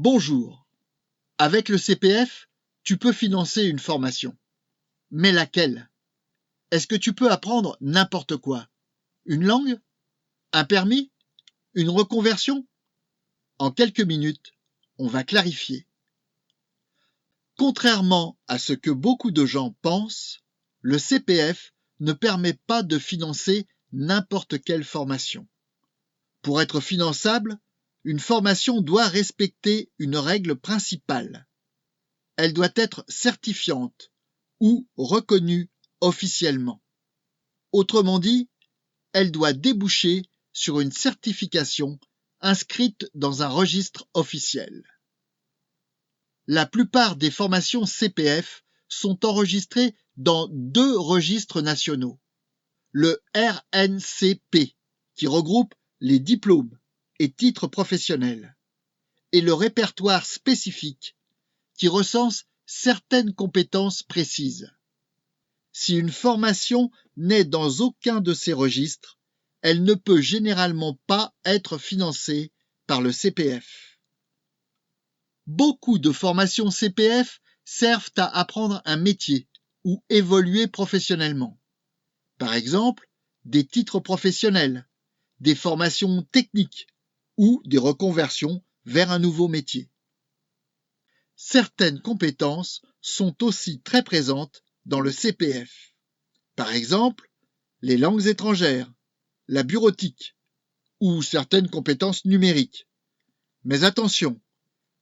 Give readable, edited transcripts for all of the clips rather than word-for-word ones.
Bonjour. Avec le CPF, tu peux financer une formation. Mais laquelle? Est-ce que tu peux apprendre n'importe quoi? Une langue? Un permis? Une reconversion? En quelques minutes, on va clarifier. Contrairement à ce que beaucoup de gens pensent, le CPF ne permet pas de financer n'importe quelle formation. Pour être finançable, une formation doit respecter une règle principale. Elle doit être certifiante ou reconnue officiellement. Autrement dit, elle doit déboucher sur une certification inscrite dans un registre officiel. La plupart des formations CPF sont enregistrées dans 2 registres nationaux. Le RNCP, qui regroupe les diplômes et titres professionnels, et le répertoire spécifique, qui recense certaines compétences précises. Si une formation n'est dans aucun de ces registres, elle ne peut généralement pas être financée par le CPF. Beaucoup de formations CPF servent à apprendre un métier ou évoluer professionnellement. Par exemple, des titres professionnels, des formations techniques ou des reconversions vers un nouveau métier. Certaines compétences sont aussi très présentes dans le CPF. Par exemple, les langues étrangères, la bureautique ou certaines compétences numériques. Mais attention,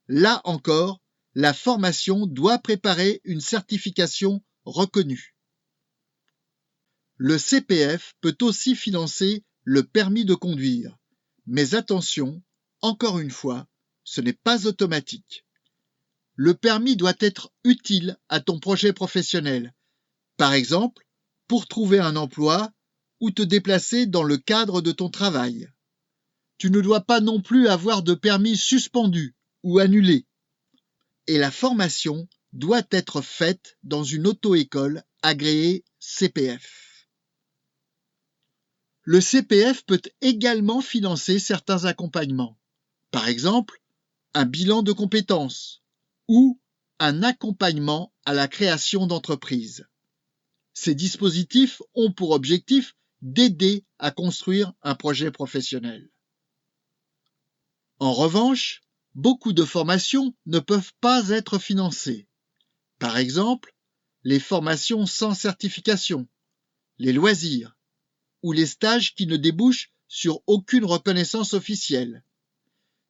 là encore, la formation doit préparer une certification reconnue. Le CPF peut aussi financer le permis de conduire, mais attention, encore une fois, ce n'est pas automatique. Le permis doit être utile à ton projet professionnel, par exemple, pour trouver un emploi ou te déplacer dans le cadre de ton travail. Tu ne dois pas non plus avoir de permis suspendu ou annulé. Et la formation doit être faite dans une auto-école agréée CPF. Le CPF peut également financer certains accompagnements, par exemple un bilan de compétences ou un accompagnement à la création d'entreprises. Ces dispositifs ont pour objectif d'aider à construire un projet professionnel. En revanche, beaucoup de formations ne peuvent pas être financées. Par exemple, les formations sans certification, les loisirs ou les stages qui ne débouchent sur aucune reconnaissance officielle.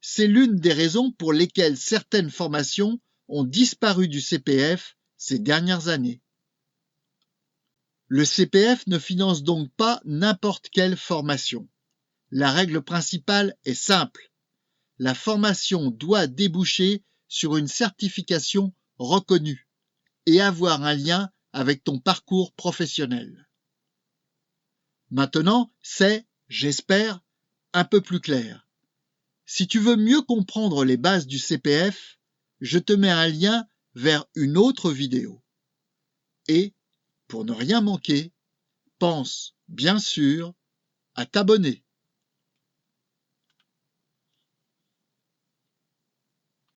C'est l'une des raisons pour lesquelles certaines formations ont disparu du CPF ces dernières années. Le CPF ne finance donc pas n'importe quelle formation. La règle principale est simple. La formation doit déboucher sur une certification reconnue et avoir un lien avec ton parcours professionnel. Maintenant, c'est, j'espère, un peu plus clair. Si tu veux mieux comprendre les bases du CPF, je te mets un lien vers une autre vidéo. Et, pour ne rien manquer, pense bien sûr à t'abonner.